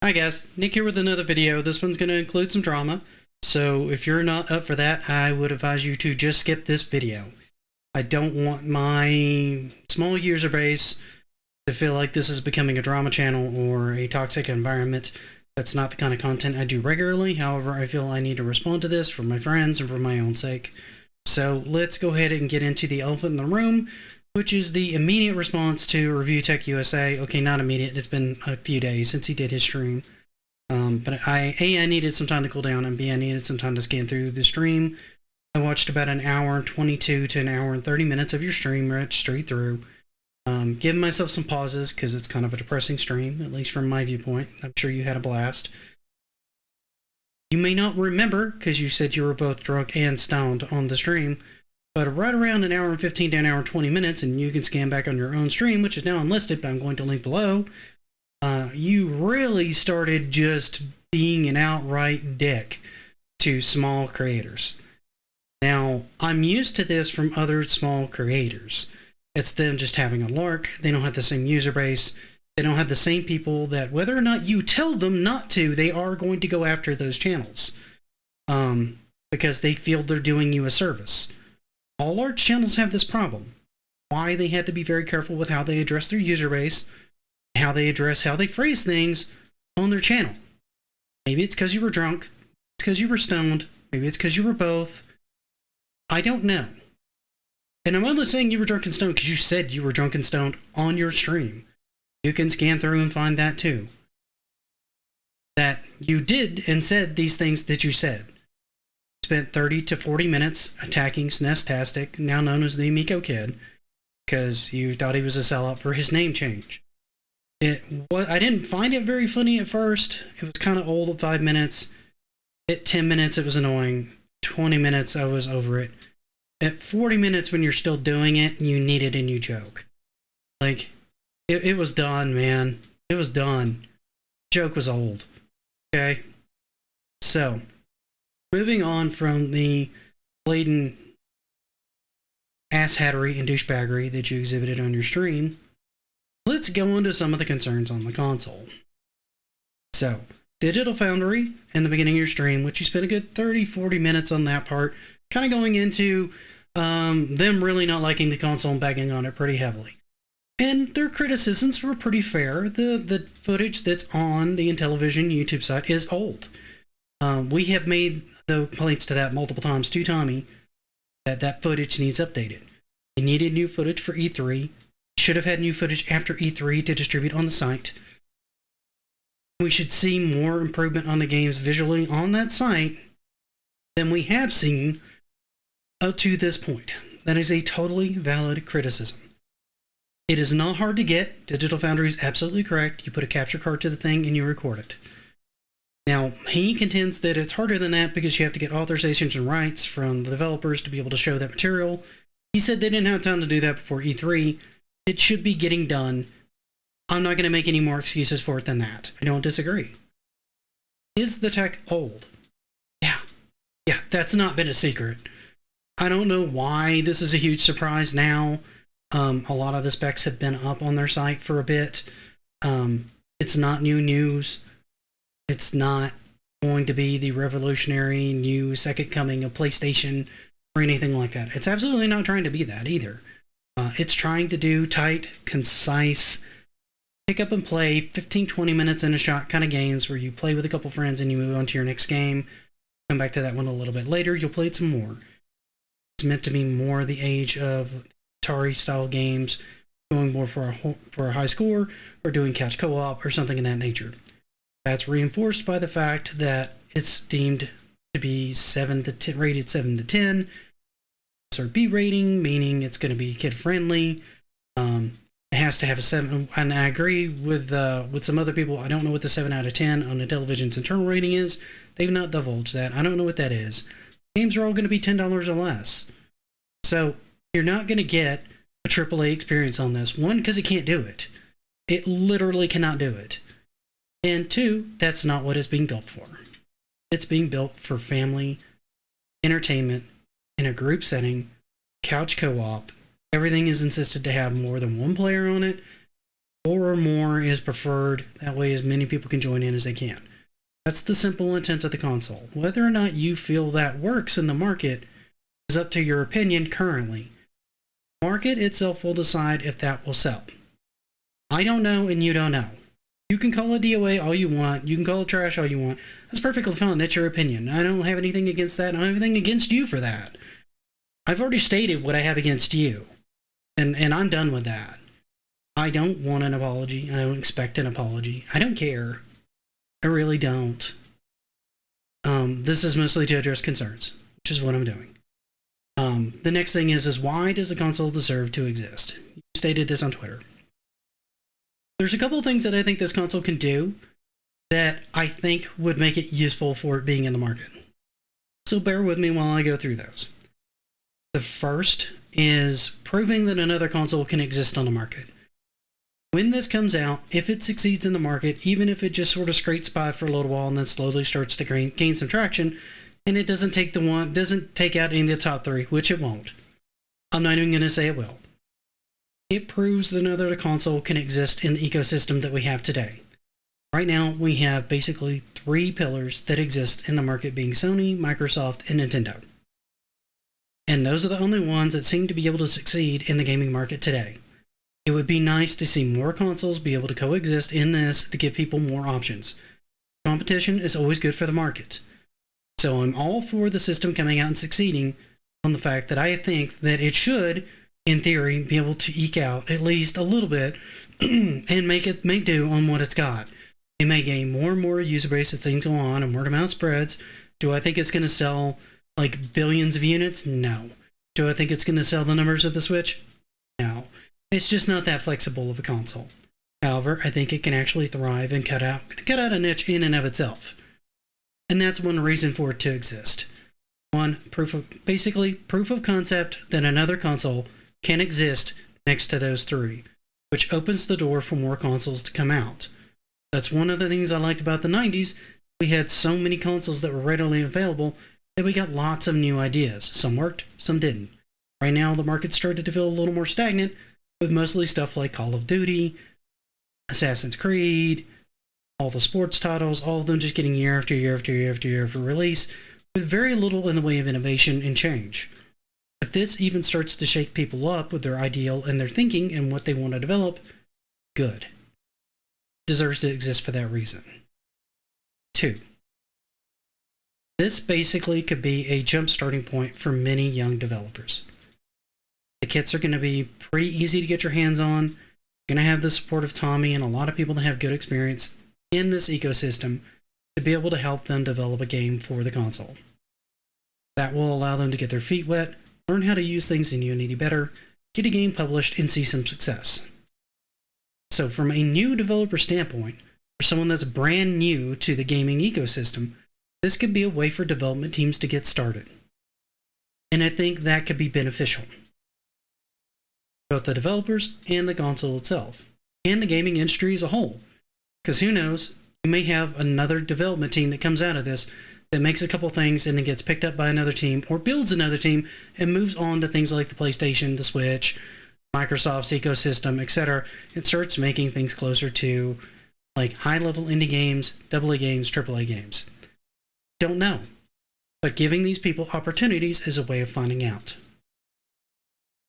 Hi guys, Nick here with another video. This one's going to include some drama, so if you're not up for that, I would advise you to just skip this video. I don't want my small user base to feel like this is becoming a drama channel or a toxic environment. That's not the kind of content I do regularly. However, I feel I need to respond to this for my friends and for my own sake. So let's go ahead and get into the elephant in the room, which is the immediate response to ReviewTechUSA. Okay, not immediate. It's been a few days since he did his stream. But I needed some time to cool down, and B, I needed some time to scan through the stream. I watched about an hour and 22 to an hour and 30 minutes of your stream right straight through. Giving myself some pauses because it's kind of a depressing stream, at least from my viewpoint. I'm sure you had a blast. You may not remember, because you said you were both drunk and stoned on the stream, but right around an hour and 15 to an hour and 20 minutes, and you can scan back on your own stream, which is now unlisted, but I'm going to link below, you really started just being an outright dick to small creators. Now, I'm used to this from other small creators. It's them just having a lark. They don't have the same user base. They don't have the same people that, whether or not you tell them not to, they are going to go after those channels. Because they feel they're doing you a service. All large channels have this problem. Why they had to be very careful with how they address their user base, how they phrase things on their channel. Maybe it's because you were drunk, it's because you were stoned, maybe it's because you were both. I don't know. And I'm only saying you were drunk and stoned because you said you were drunk and stoned on your stream. You can scan through and find that too. That you did and said these things that you said. Spent 30 to 40 minutes attacking Snestastic, now known as the Miko Kid, because you thought he was a sellout for his name change. I didn't find it very funny at first. It was kind of old at 5 minutes. At 10 minutes, it was annoying. 20 minutes, I was over it. At 40 minutes, when you're still doing it, you need it and you joke. Like, it was done, man. It was done. Joke was old. Okay? So, moving on from the blatant asshattery and douchebaggery that you exhibited on your stream, let's go into some of the concerns on the console. So, Digital Foundry in the beginning of your stream, which you spent a good 30-40 minutes on that part, kind of going into them really not liking the console and bagging on it pretty heavily. And their criticisms were pretty fair. The footage that's on the Intellivision YouTube site is old. We have made the complaints to that multiple times to Tommy that footage needs updated. They needed new footage for E3. Should have had new footage after E3 to distribute on the site. We should see more improvement on the games visually on that site than we have seen up to this point. That is a totally valid criticism. It is not hard to get. Digital Foundry is absolutely correct. You put a capture card to the thing and you record it. Now, he contends that it's harder than that because you have to get authorizations and rights from the developers to be able to show that material. He said they didn't have time to do that before E3. It should be getting done. I'm not going to make any more excuses for it than that. I don't disagree. Is the tech old? Yeah, that's not been a secret. I don't know why this is a huge surprise now. A lot of the specs have been up on their site for a bit. It's not new news. It's not going to be the revolutionary new second coming of PlayStation or anything like that. It's absolutely not trying to be that either. It's trying to do tight, concise, pick up and play 15-20 minutes in a shot kind of games where you play with a couple friends and you move on to your next game. Come back to that one a little bit later. You'll play it some more. It's meant to be more the age of Atari-style games, going more for a high score or doing couch co-op or something in that nature. That's reinforced by the fact that it's deemed to be 7 to 10, rated 7 to 10. SRB rating, meaning it's going to be kid-friendly. It has to have a 7, and I agree with some other people. I don't know what the 7 out of 10 on the television's internal rating is. They've not divulged that. I don't know what that is. Games are all going to be $10 or less. So you're not going to get a AAA experience on this. One, because it can't do it. It literally cannot do it. And two, that's not what it's being built for. It's being built for family entertainment in a group setting, couch co-op. Everything is insisted to have more than one player on it. 4 or more is preferred. That way as many people can join in as they can. That's the simple intent of the console. Whether or not you feel that works in the market is up to your opinion currently. The market itself will decide if that will sell. I don't know and you don't know. You can call it DOA all you want. You can call it trash all you want. That's perfectly fine. That's your opinion. I don't have anything against that. I don't have anything against you for that. I've already stated what I have against you. And I'm done with that. I don't want an apology. I don't expect an apology. I don't care. I really don't. This is mostly to address concerns, which is what I'm doing. The next thing is why does the console deserve to exist? You stated this on Twitter. There's a couple of things that I think this console can do that I think would make it useful for it being in the market. So bear with me while I go through those. The first is proving that another console can exist on the market. When this comes out, if it succeeds in the market, even if it just sort of scrapes by for a little while and then slowly starts to gain some traction, and it doesn't take out any of the top 3, which it won't. I'm not even going to say it will. It proves that another console can exist in the ecosystem that we have today. Right now, we have basically 3 pillars that exist in the market, being Sony, Microsoft, and Nintendo. And those are the only ones that seem to be able to succeed in the gaming market today. It would be nice to see more consoles be able to coexist in this to give people more options. Competition is always good for the market. So I'm all for the system coming out and succeeding on the fact that I think that it should, in theory, be able to eke out at least a little bit and make do on what it's got. It may gain more and more user base as things go on and word of mouth spreads. Do I think it's going to sell like billions of units? No. Do I think it's going to sell the numbers of the Switch? No. It's just not that flexible of a console. However, I think it can actually thrive and cut out a niche in and of itself. And that's one reason for it to exist. One, proof of concept that another console can exist next to those 3, which opens the door for more consoles to come out. That's one of the things I liked about the 90s. We had so many consoles that were readily available that we got lots of new ideas. Some worked, some didn't. Right now, the market started to feel a little more stagnant, with mostly stuff like Call of Duty, Assassin's Creed, all the sports titles, all of them just getting year after year after year after year of release, with very little in the way of innovation and change. If this even starts to shake people up with their ideal and their thinking and what they want to develop, good. It deserves to exist for that reason. 2. This basically could be a jump starting point for many young developers. The kits are going to be pretty easy to get your hands on. You're going to have the support of Tommy and a lot of people that have good experience in this ecosystem to be able to help them develop a game for the console. That will allow them to get their feet wet, learn how to use things in Unity better, get a game published, and see some success. So from a new developer standpoint, for someone that's brand new to the gaming ecosystem, this could be a way for development teams to get started. And I think that could be beneficial. Both the developers and the console itself, and the gaming industry as a whole. Because who knows, you may have another development team that comes out of this that makes a couple things and then gets picked up by another team, or builds another team and moves on to things like the PlayStation, the Switch, Microsoft's ecosystem, etc. It starts making things closer to like high-level indie games, AA games, AAA games. Don't know. But giving these people opportunities is a way of finding out.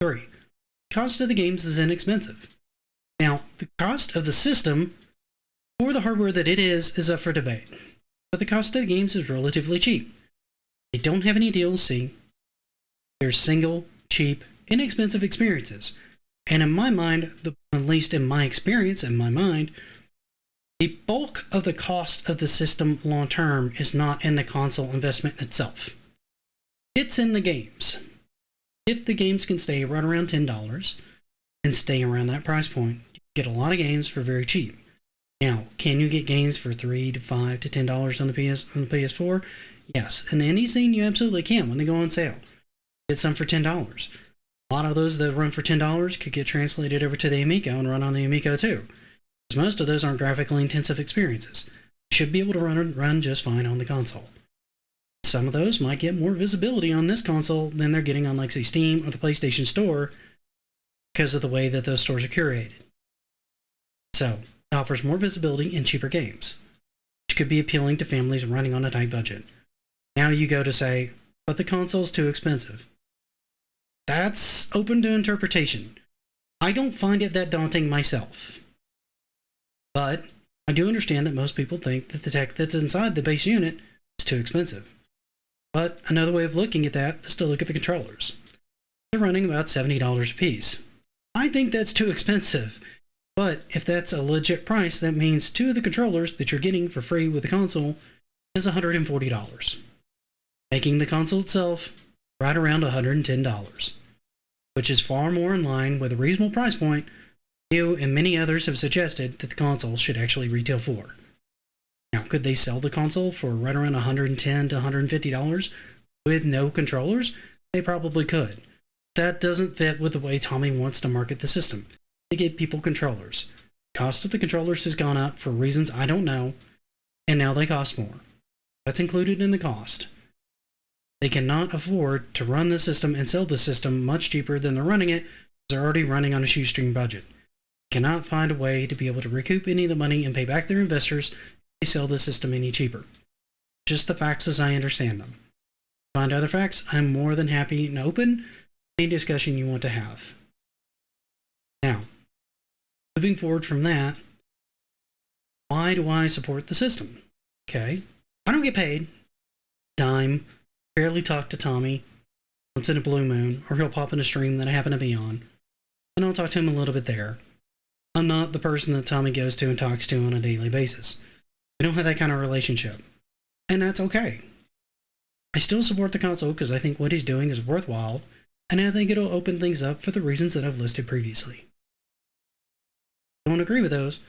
3. Cost of the games is inexpensive. Now, the cost of the system for the hardware that it is up for debate. But the cost of the games is relatively cheap. They don't have any DLC. They're single, cheap, inexpensive experiences. And in my mind, at least in my experience, in my mind, the bulk of the cost of the system long term is not in the console investment itself. It's in the games. If the games can stay right around $10 and stay around that price point, you get a lot of games for very cheap. Now, can you get games for $3 to $5 to $10 on the PS4? Yes. In the indie scene, you absolutely can when they go on sale. Get some for $10. A lot of those that run for $10 could get translated over to the Amico and run on the Amico too. Because most of those aren't graphically intensive experiences. You should be able to run just fine on the console. Some of those might get more visibility on this console than they're getting on, like, say, Steam or the PlayStation Store because of the way that those stores are curated. So, it offers more visibility and cheaper games, which could be appealing to families running on a tight budget. Now you go to say, but the console's too expensive. That's open to interpretation. I don't find it that daunting myself. But I do understand that most people think that the tech that's inside the base unit is too expensive. But another way of looking at that is to look at the controllers. They're running about $70 a piece. I think that's too expensive. But if that's a legit price, that means 2 of the controllers that you're getting for free with the console is $140, making the console itself right around $110, which is far more in line with a reasonable price point you and many others have suggested that the console should actually retail for. Now, could they sell the console for right around $110 to $150 with no controllers? They probably could. That doesn't fit with the way Tommy wants to market the system. To get people controllers. The cost of the controllers has gone up for reasons I don't know, and now they cost more. That's included in the cost. They cannot afford to run the system and sell the system much cheaper than they're running it, because they're already running on a shoestring budget. They cannot find a way to be able to recoup any of the money and pay back their investors if they sell the system any cheaper. Just the facts as I understand them. To find other facts, I'm more than happy and open to any discussion you want to have. Now, moving forward from that, why do I support the system? Okay, I don't get paid. Dime. Barely talk to Tommy once in a blue moon, or he'll pop in a stream that I happen to be on, and I'll talk to him a little bit there. I'm not the person that Tommy goes to and talks to on a daily basis. We don't have that kind of relationship, and that's okay. I still support the console because I think what he's doing is worthwhile, and I think it'll open things up for the reasons that I've listed previously. Don't agree with those,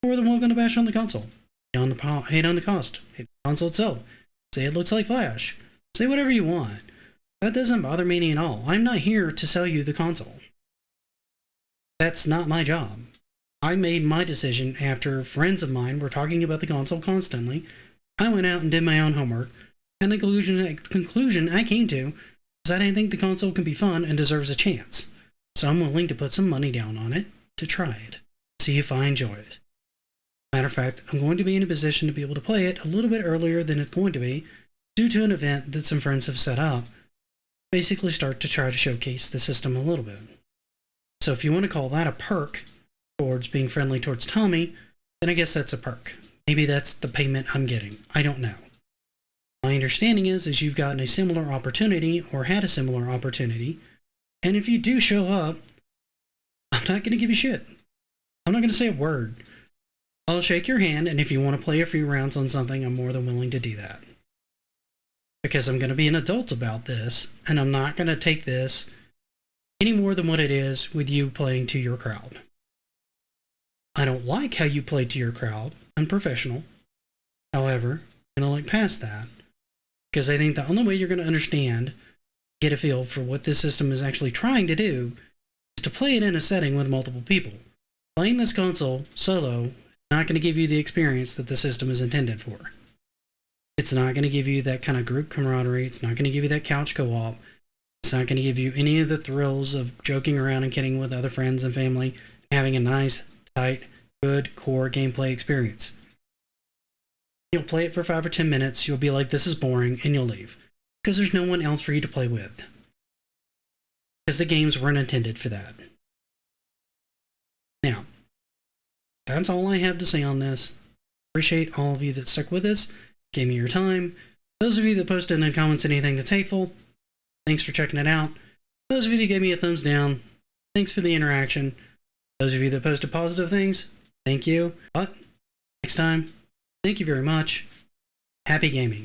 more than welcome to bash on the console. Hate on the cost. Hate the console itself. Say it looks like Flash. Say whatever you want. That doesn't bother me at all. I'm not here to sell you the console. That's not my job. I made my decision after friends of mine were talking about the console constantly. I went out and did my own homework, and the conclusion I came to is that I think the console can be fun and deserves a chance. So I'm willing to put some money down on it to try it, see if I enjoy it. Matter of fact, I'm going to be in a position to be able to play it a little bit earlier than it's going to be due to an event that some friends have set up. Basically start to try to showcase the system a little bit. So if you want to call that a perk towards being friendly towards Tommy, then I guess that's a perk. Maybe that's the payment I'm getting. I don't know. My understanding is you've gotten a similar opportunity or had a similar opportunity, and if you do show up, I'm not going to give you shit. I'm not going to say a word. I'll shake your hand, and if you want to play a few rounds on something, I'm more than willing to do that. Because I'm going to be an adult about this, and I'm not going to take this any more than what it is with you playing to your crowd. I don't like how you play to your crowd. Unprofessional. However, I'm going to look past that, because I think the only way you're going to understand, get a feel for what this system is actually trying to do, is to play it in a setting with multiple people. Playing this console solo not going to give you the experience that the system is intended for. It's not going to give you that kind of group camaraderie. It's not going to give you that couch co-op. It's not going to give you any of the thrills of joking around and kidding with other friends and family, and having a nice, tight, good core gameplay experience. You'll play it for 5 or 10 minutes, you'll be like, this is boring, and you'll leave. Because there's no one else for you to play with. Because the games weren't intended for that. Now, that's all I have to say on this. Appreciate all of you that stuck with us, gave me your time. Those of you that posted in the comments anything that's hateful, thanks for checking it out. Those of you that gave me a thumbs down, thanks for the interaction. Those of you that posted positive things, thank you. But next time, thank you very much. Happy gaming.